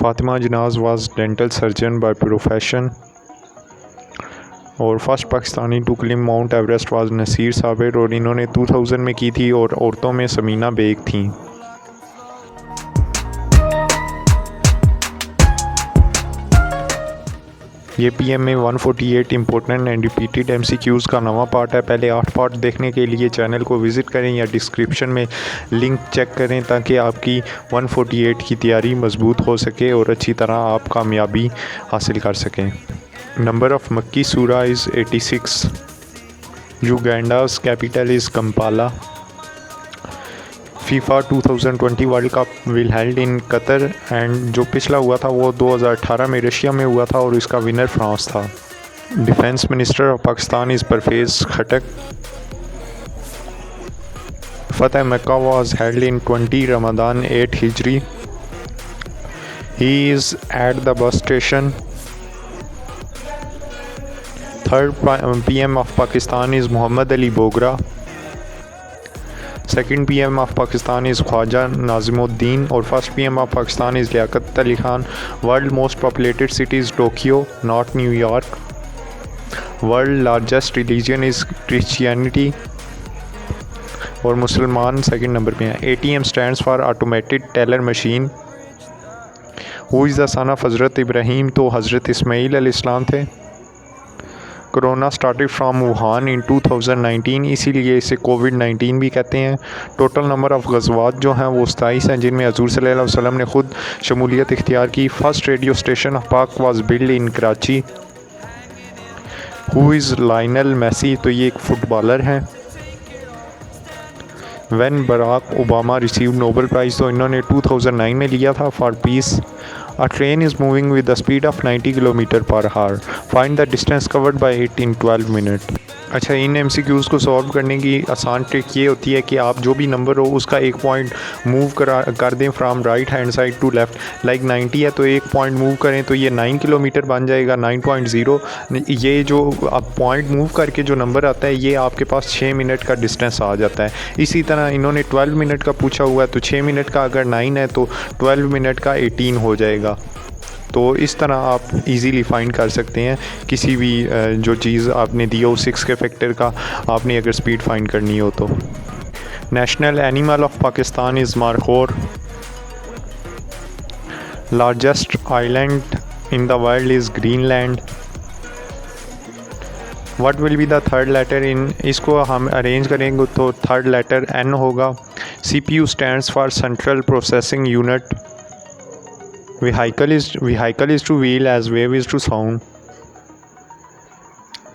Fatima Jinnah was dental surgeon by profession. और first Pakistani to climb Mount Everest was Nazir Sabir, और इन्होंने 2000 में की थी, और औरतों में समीना बेग थी। ये PMA 148 important and repeated MCQs का नवा पार्ट है। पहले 8 पार्ट देखने के लिए चैनल को विज़िट करें या डिस्क्रिप्शन में लिंक चेक करें, ताकि आपकी 148 की तैयारी मजबूत हो सके और अच्छी तरह आप कामयाबी हासिल कर सकें। नंबर ऑफ़ मक्की सूरा is 86। Uganda's capital is Kampala. FIFA 2020 world cup will held in Qatar, and जो पिछला हुआ था वो 2018 में रशिया में हुआ था, और इसका विनर फ्रांस था। Defence minister of Pakistan is Pervez Khattak. फतेह मक्का वाज हेल्ड इन 20 रमज़ान 8 हिजरी। He is at the bus station. Third PM of Pakistan is Mohammad Ali Bogra. Second PM of Pakistan is Khawaja Nazimuddin, और first PM of Pakistan is Liaquat Ali Khan. World most populated cities Tokyo not New York. World largest religion is Christianity, और मुसलमान second number पे हैं। ATM stands for automated teller machine. Who is the son of हज़रत इब्राहीम, तो हज़रत इस्माईल अलैहिस्सलाम थे। कोरोना स्टार्टेड फ्राम वुहान इन 2019, इसीलिए इसे कोविड-19 भी कहते हैं। टोटल नंबर ऑफ़ गज़वात जो हैं वो 27 हैं, जिनमें हज़ूर सल्लल्लाहु अलैहि वसल्लम ने ख़ुद शमूलियत इख्तियार की। First radio station of Pak was build in Karachi. Who is Lionel Messi, तो ये एक फ़ुटबॉलर हैं। When Barack Obama receive Nobel prize, तो इन्होंने 2009 में लिया था for peace. A train is moving with the speed of 90 km/h. Find the distance covered by it in 12 minutes. अच्छा, इन MCQs को सॉल्व करने की आसान ट्रिक ये होती है कि आप जो भी नंबर हो उसका एक पॉइंट मूव कर दें from right hand side to left. Like 90 है तो एक पॉइंट मूव करें तो ये 9 किलोमीटर बन जाएगा, 9.0। ये जो आप पॉइंट मूव करके जो नंबर आता है ये आपके पास 6 मिनट का डिस्टेंस आ जाता है। इसी तरह इन्होंने 12 मिनट का पूछा हुआ है, तो 6 मिनट का अगर 9 है तो 12 मिनट का 18 हो जाएगा। तो इस तरह आप इजीली फाइंड कर सकते हैं किसी भी जो चीज़ आपने दी हो 6 के फैक्टर का, आपने अगर स्पीड फाइंड करनी हो तो। National animal of Pakistan is markhor. Largest island in the world is Greenland. What will be the third letter in, इसको हम अरेंज करेंगे तो थर्ड लेटर N होगा। CPU stands for central processing unit. Vehicle is to wheel as wave is to sound.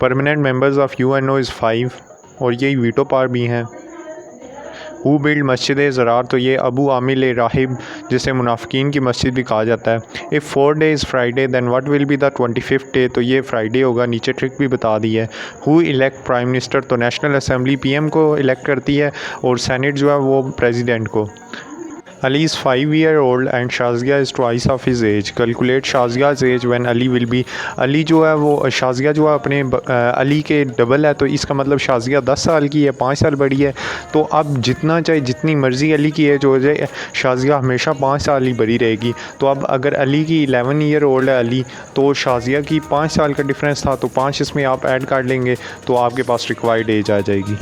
Permanent members of UNO is 5, और ये veto power भी हैं। Who build मस्जिद ज़रार, तो ये अबू आमिल राहिब, जिसे मुनाफिकीन की मस्जिद भी कहा जाता है। If 4 days Friday then what will be the 25th day, तो ये फ्राइडे होगा। नीचे ट्रिक भी बता दी है। Who elect प्राइम मिनिस्टर, तो नेशनल असेंबली PM को इलेक्ट करती है, और सेनेट जो है वो प्रेसिडेंट को। Ali is 5 years old and Shazia is twice of his age. Calculate शाज़िया's age when Ali will be. Ali जो है वो शाज़िया जो है अपने अली के डबल है, तो इसका मतलब शाज़िया 10 साल की है, 5 साल बड़ी है। तो अब जितना चाहे जितनी मर्ज़ी अली की एज हो जाए, शाज़िया हमेशा 5 साल ही बड़ी रहेगी। तो अब अगर अली की 11 ईयर ओल्ड है अली, तो शाज़िया की 5 साल का डिफरेंस था, तो 5 इसमें आप ऐड कर लेंगे तो आपके पास रिक्वायर्ड एज आ जाएगी।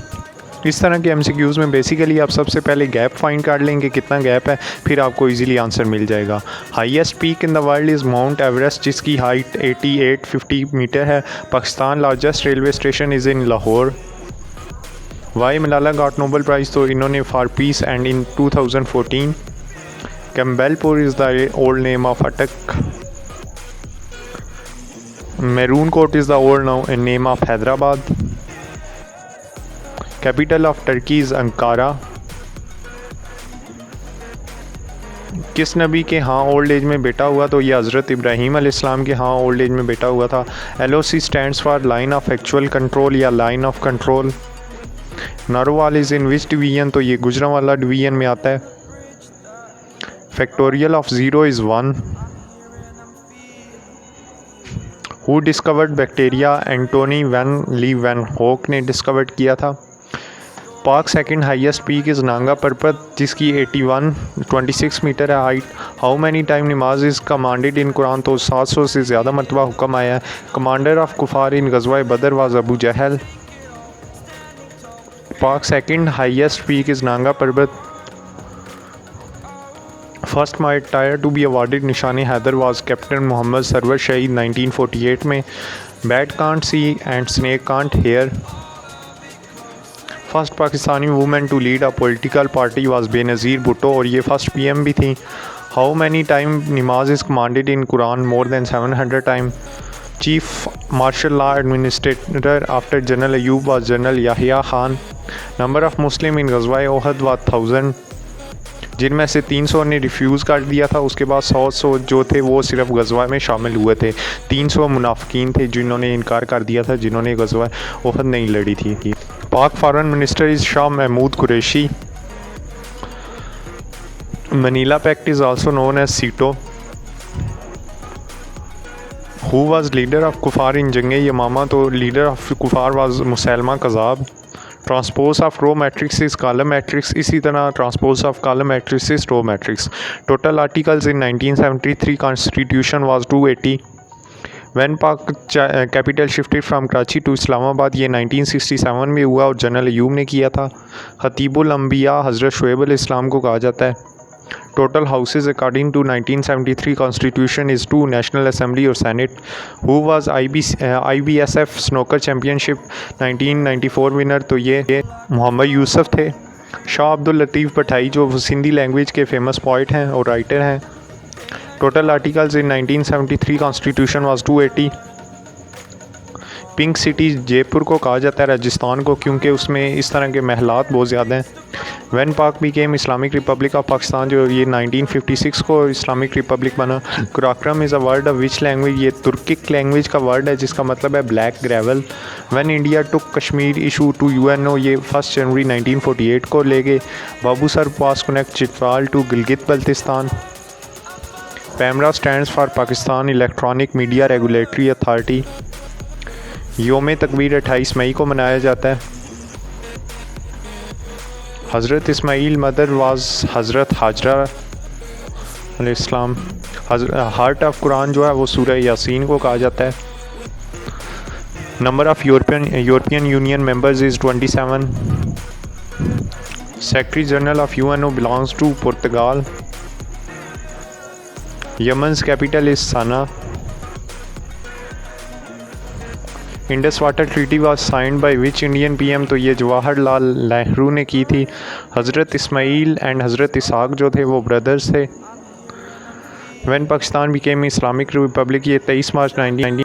इस तरह के MCQs में बेसिकली आप सबसे पहले गैप फाइंड कर लेंगे, कितना गैप है, फिर आपको इजीली आंसर मिल जाएगा। Highest peak in the world is Mount Everest, जिसकी हाइट 8850 मीटर है। Pakistan largest railway station is in Lahore. Why Malala got Nobel prize, तो इन्होंने for peace and in 2014। Campbellpur is the old name of Attock. मैरून कोट is the old name of Hyderabad. Capital of Turkey is Ankara. किस नबी के हाँ ओल्ड एज में बेटा हुआ, तो ये हज़रत इब्राहीम अलैहिस्सलाम के हाँ ओल्ड एज में बेटा हुआ था। LOC stands for line of actual control या line of control. Narowal is in which division, तो ये गुजरांवाला डिवीजन में आता है। Factorial of 0 is 1। Who discovered bacteria, Antonie van Leeuwenhoek ने डिस्कवर्ड किया था। Pak second highest peak is Nanga Parbat जिसकी 26 मीटर है हाइट। हाउ मैनी टाइम नमाज इज़ कमांडेड इन कुरान, तो 700 से ज़्यादा मरतबा हुक्म आया है। कमांडर ऑफ कुफार इन गज़वा बदर was Abu Jahl. Pak second highest peak is Nanga Parbat. First martyr to be awarded Nishan Haider was captain Mohammad Sarwar शहीद 1948 में। Bat can't see and snake can't hear. First Pakistani women to lead a political party was Benazir Bhutto और ये first PM भी थी। How many time नमाज is commanded in Quran, more than 700 time. Chief martial law administrator after general Ayub was general Yahya Khan. Number of Muslim in गज़वा ओहद was 1000, जिनमें से 300 ने रिफ्यूज़ कर दिया था। उसके बाद 100 जो थे वो सिर्फ गज़वा में शामिल हुए थे। 300 मुनाफिकीन थे जिन्होंने इनकार कर दिया था, जिन्होंने गज़वा ओहद नहीं लड़ी थी। Pak foreign minister is Shah Mahmood Qureshi. Manila pact is also known as SEATO. Who was leader of कुफार इन जंग यमामा, तो लीडर ऑफ कुफार वाज मुसैलमा कज़ाब। Transpose of row matrix is column matrix, इसी तरह transpose of column matrix is row matrix. Total articles in 1973 constitution was 280। When Pak capital shifted from Karachi to Islamabad, ये 1967 में हुआ और जनरल अयूब ने किया था। खतीबुल अंबिया हज़रत शुएब अलैहिस्सलाम को कहा जाता है। Total houses according to 1973 constitution is 2, national assembly और senate. Who was IBSF snooker championship 1994 winner, तो ये मोहम्मद यूसुफ थे। शाह अब्दुल लतीफ़ भट्टाई जो सिंधी लैंग्वेज के फेमस पोइट हैं और राइटर हैं। Total articles in 1973 constitution was 280। Pink city Jaipur को कहा जाता है राजस्थान को, क्योंकि उसमें इस तरह के महलात बहुत ज़्यादा हैं। When Pak became Islamic republic of Pakistan, जो ये 1956 को इस्लामिक रिपब्लिक बना। Karakoram is a word of which language, ये तुर्किक लैंग्वेज का वर्ड है जिसका मतलब है black gravel. When India took Kashmir issue to UNO, ये 1 जनवरी 1948 को ले गए। Babusar pass connect Chitral to Gilgit Baltistan. PEMRA stands for Pakistan electronic media regulatory authority. योम तकबीर 28 मई को मनाया जाता है। हज़रत इस्माईल मदर वाज हज़रत हाजरा अलैहिस्सलाम। हार्ट ऑफ कुरान जो है वो सूरह यासीन को कहा जाता है। Number of European union members is 27। Secretary general of UNO belongs to Portugal. Yemen's capital is Sana. Indus water treaty was signed by which Indian PM, तो ये जवाहरलाल नेहरू ने की थी। हज़रत इस्माईल एंड हज़रत इसहाक जो थे वो ब्रदर्स थे। When Pakistan became Islamic republic, ये 23 मार्च 19